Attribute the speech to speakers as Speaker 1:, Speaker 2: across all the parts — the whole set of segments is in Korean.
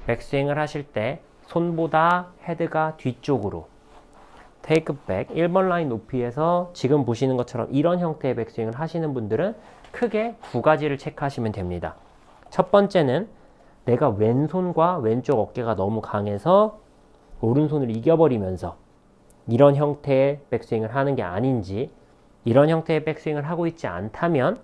Speaker 1: 백스윙을 하실 때 손보다 헤드가 뒤쪽으로 테이크백 1번 라인 높이에서 지금 보시는 것처럼 이런 형태의 백스윙을 하시는 분들은 크게 두 가지를 체크하시면 됩니다. 첫 번째는 내가 왼손과 왼쪽 어깨가 너무 강해서 오른손을 이겨버리면서 이런 형태의 백스윙을 하는 게 아닌지, 이런 형태의 백스윙을 하고 있지 않다면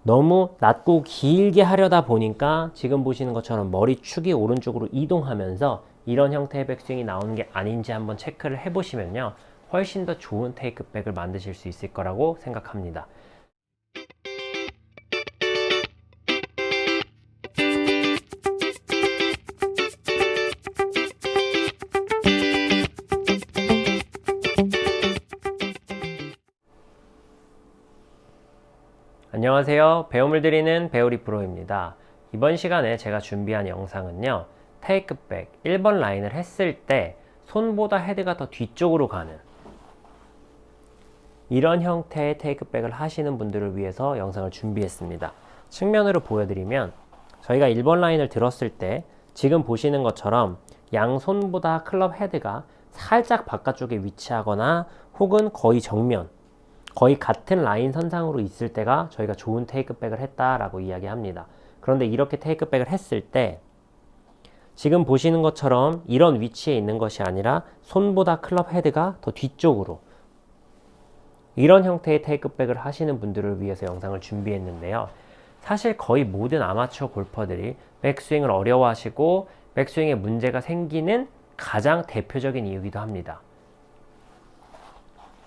Speaker 1: 너무 낮고 길게 하려다 보니까 지금 보시는 것처럼 머리축이 오른쪽으로 이동하면서 이런 형태의 백스윙이 나오는 게 아닌지 한번 체크를 해보시면요, 훨씬 더 좋은 테이크백을 만드실 수 있을 거라고 생각합니다. 안녕하세요. 배움을 드리는 배우리 프로입니다. 이번 시간에 제가 준비한 영상은요, 테이크백 1번 라인을 했을 때 손보다 헤드가 더 뒤쪽으로 가는 이런 형태의 테이크백을 하시는 분들을 위해서 영상을 준비했습니다. 측면으로 보여드리면 저희가 1번 라인을 들었을 때 지금 보시는 것처럼 양손보다 클럽 헤드가 살짝 바깥쪽에 위치하거나 혹은 거의 정면, 거의 같은 라인 선상으로 있을 때가 저희가 좋은 테이크백을 했다라고 이야기합니다. 그런데 이렇게 테이크백을 했을 때 지금 보시는 것처럼 이런 위치에 있는 것이 아니라 손보다 클럽 헤드가 더 뒤쪽으로, 이런 형태의 테이크백을 하시는 분들을 위해서 영상을 준비했는데요. 사실 거의 모든 아마추어 골퍼들이 백스윙을 어려워하시고 백스윙에 문제가 생기는 가장 대표적인 이유이기도 합니다.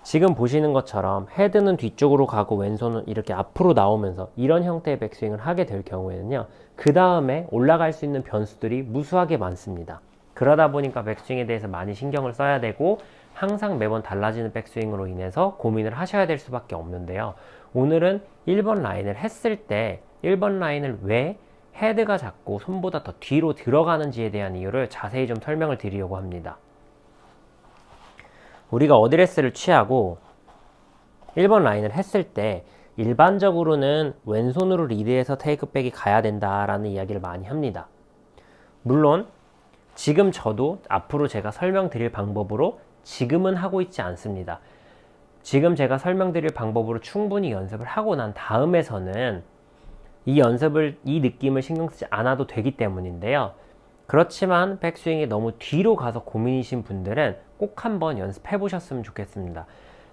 Speaker 1: 지금 보시는 것처럼 헤드는 뒤쪽으로 가고 왼손은 이렇게 앞으로 나오면서 이런 형태의 백스윙을 하게 될 경우에는요, 그 다음에 올라갈 수 있는 변수들이 무수하게 많습니다. 그러다 보니까 백스윙에 대해서 많이 신경을 써야 되고 항상 매번 달라지는 백스윙으로 인해서 고민을 하셔야 될 수밖에 없는데요. 오늘은 1번 라인을 했을 때 1번 라인을 왜 헤드가 작고 손보다 더 뒤로 들어가는지에 대한 이유를 자세히 좀 설명을 드리려고 합니다. 우리가 어드레스를 취하고 1번 라인을 했을 때 일반적으로는 왼손으로 리드해서 테이크백이 가야 된다라는 이야기를 많이 합니다. 물론 지금 저도 앞으로 제가 설명드릴 방법으로 지금은 하고 있지 않습니다. 지금 제가 설명드릴 방법으로 충분히 연습을 하고 난 다음에서는 이 느낌을 신경 쓰지 않아도 되기 때문인데요. 그렇지만 백스윙이 너무 뒤로 가서 고민이신 분들은 꼭 한번 연습해 보셨으면 좋겠습니다.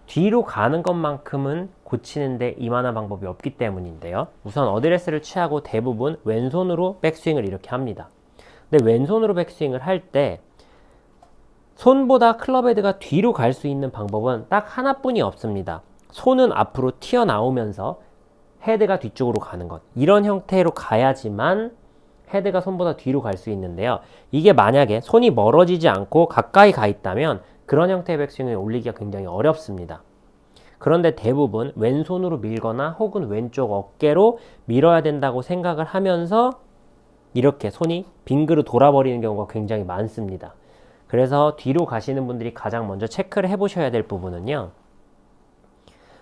Speaker 1: 뒤로 가는 것만큼은 고치는데 이만한 방법이 없기 때문인데요. 우선 어드레스를 취하고 대부분 왼손으로 백스윙을 이렇게 합니다. 근데 왼손으로 백스윙을 할 때 손보다 클럽 헤드가 뒤로 갈 수 있는 방법은 딱 하나뿐이 없습니다. 손은 앞으로 튀어나오면서 헤드가 뒤쪽으로 가는 것, 이런 형태로 가야지만 헤드가 손보다 뒤로 갈 수 있는데요. 이게 만약에 손이 멀어지지 않고 가까이 가 있다면 그런 형태의 백스윙을 올리기가 굉장히 어렵습니다. 그런데 대부분 왼손으로 밀거나 혹은 왼쪽 어깨로 밀어야 된다고 생각을 하면서 이렇게 손이 빙그르 돌아버리는 경우가 굉장히 많습니다. 그래서 뒤로 가시는 분들이 가장 먼저 체크를 해보셔야 될 부분은요,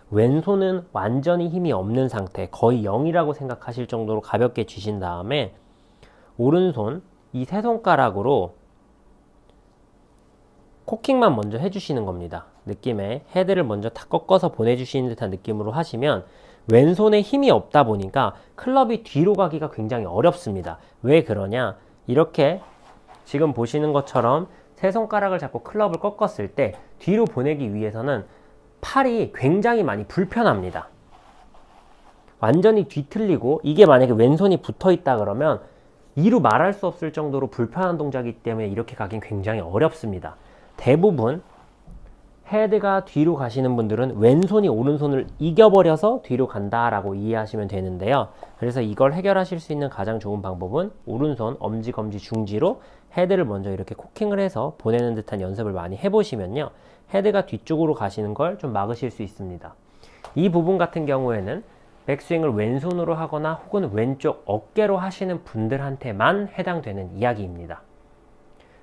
Speaker 1: 왼손은 완전히 힘이 없는 상태, 거의 0이라고 생각하실 정도로 가볍게 쥐신 다음에 오른손 이 세 손가락으로 코킹만 먼저 해주시는 겁니다. 느낌에 헤드를 먼저 다 꺾어서 보내주시는 듯한 느낌으로 하시면 왼손에 힘이 없다 보니까 클럽이 뒤로 가기가 굉장히 어렵습니다. 왜 그러냐? 이렇게 지금 보시는 것처럼 세 손가락을 잡고 클럽을 꺾었을 때 뒤로 보내기 위해서는 팔이 굉장히 많이 불편합니다. 완전히 뒤틀리고 이게 만약에 왼손이 붙어 있다 그러면 이루 말할 수 없을 정도로 불편한 동작이기 때문에 이렇게 가긴 굉장히 어렵습니다. 대부분 헤드가 뒤로 가시는 분들은 왼손이 오른손을 이겨버려서 뒤로 간다라고 이해하시면 되는데요. 그래서 이걸 해결하실 수 있는 가장 좋은 방법은 오른손 엄지, 검지, 중지로 헤드를 먼저 이렇게 코킹을 해서 보내는 듯한 연습을 많이 해보시면요, 헤드가 뒤쪽으로 가시는 걸 좀 막으실 수 있습니다. 이 부분 같은 경우에는 백스윙을 왼손으로 하거나 혹은 왼쪽 어깨로 하시는 분들한테만 해당되는 이야기입니다.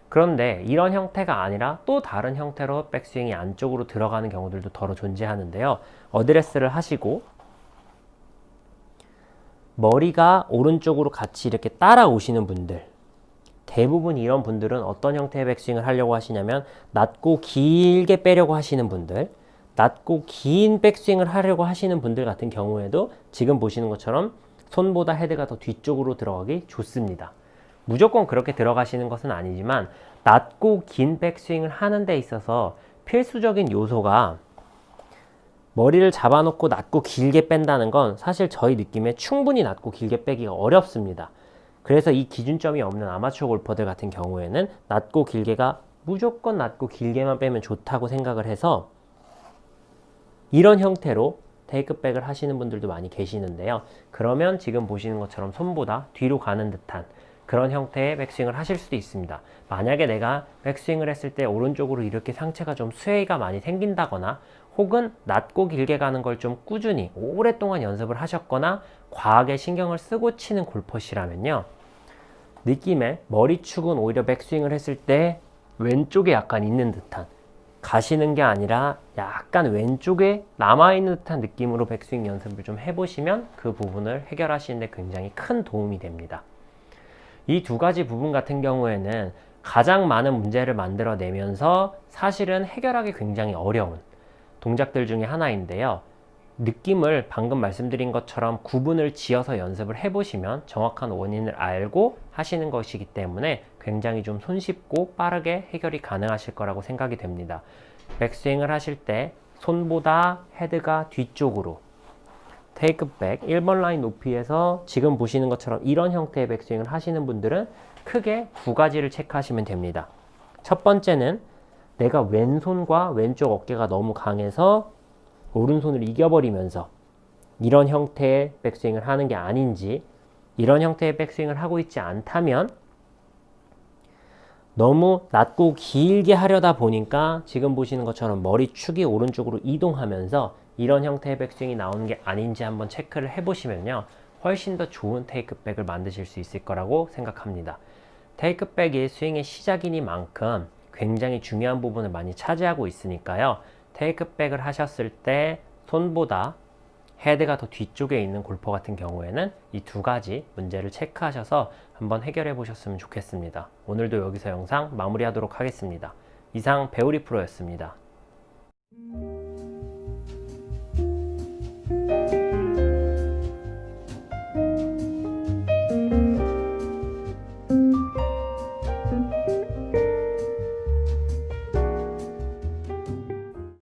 Speaker 1: 그런데 이런 형태가 아니라 또 다른 형태로 백스윙이 안쪽으로 들어가는 경우들도 더러 존재하는데요. 어드레스를 하시고 머리가 오른쪽으로 같이 이렇게 따라오시는 분들, 대부분 이런 분들은 어떤 형태의 백스윙을 하려고 하시냐면 낮고 길게 빼려고 하시는 분들, 낮고 긴 백스윙을 하려고 하시는 분들 같은 경우에도 지금 보시는 것처럼 손보다 헤드가 더 뒤쪽으로 들어가기 좋습니다. 무조건 그렇게 들어가시는 것은 아니지만 낮고 긴 백스윙을 하는 데 있어서 필수적인 요소가 머리를 잡아놓고 낮고 길게 뺀다는 건 사실 저희 느낌에 충분히 낮고 길게 빼기가 어렵습니다. 그래서 이 기준점이 없는 아마추어 골퍼들 같은 경우에는 낮고 길게가 무조건 낮고 길게만 빼면 좋다고 생각을 해서 이런 형태로 테이크백을 하시는 분들도 많이 계시는데요. 그러면 지금 보시는 것처럼 손보다 뒤로 가는 듯한 그런 형태의 백스윙을 하실 수도 있습니다. 만약에 내가 백스윙을 했을 때 오른쪽으로 이렇게 상체가 좀 스웨이가 많이 생긴다거나 혹은 낮고 길게 가는 걸 좀 꾸준히 오랫동안 연습을 하셨거나 과하게 신경을 쓰고 치는 골퍼시라면요. 느낌에 머리축은 오히려 백스윙을 했을 때 왼쪽에 약간 있는 듯한, 가시는 게 아니라 약간 왼쪽에 남아있는 듯한 느낌으로 백스윙 연습을 좀 해보시면 그 부분을 해결하시는 데 굉장히 큰 도움이 됩니다. 이 두 가지 부분 같은 경우에는 가장 많은 문제를 만들어내면서 사실은 해결하기 굉장히 어려운 동작들 중에 하나인데요. 느낌을 방금 말씀드린 것처럼 구분을 지어서 연습을 해보시면 정확한 원인을 알고 하시는 것이기 때문에 굉장히 좀 손쉽고 빠르게 해결이 가능하실 거라고 생각이 됩니다. 백스윙을 하실 때 손보다 헤드가 뒤쪽으로 테이크백 1번 라인 높이에서 지금 보시는 것처럼 이런 형태의 백스윙을 하시는 분들은 크게 두 가지를 체크하시면 됩니다. 첫 번째는 내가 왼손과 왼쪽 어깨가 너무 강해서 오른손을 이겨버리면서 이런 형태의 백스윙을 하는 게 아닌지, 이런 형태의 백스윙을 하고 있지 않다면 너무 낮고 길게 하려다 보니까 지금 보시는 것처럼 머리축이 오른쪽으로 이동하면서 이런 형태의 백스윙이 나오는 게 아닌지 한번 체크를 해보시면요. 훨씬 더 좋은 테이크백을 만드실 수 있을 거라고 생각합니다. 테이크백이 스윙의 시작이니만큼 굉장히 중요한 부분을 많이 차지하고 있으니까요. 테이크백을 하셨을 때 손보다 헤드가 더 뒤쪽에 있는 골퍼 같은 경우에는 이 두 가지 문제를 체크하셔서 한번 해결해 보셨으면 좋겠습니다. 오늘도 여기서 영상 마무리하도록 하겠습니다. 이상 배우리 프로였습니다.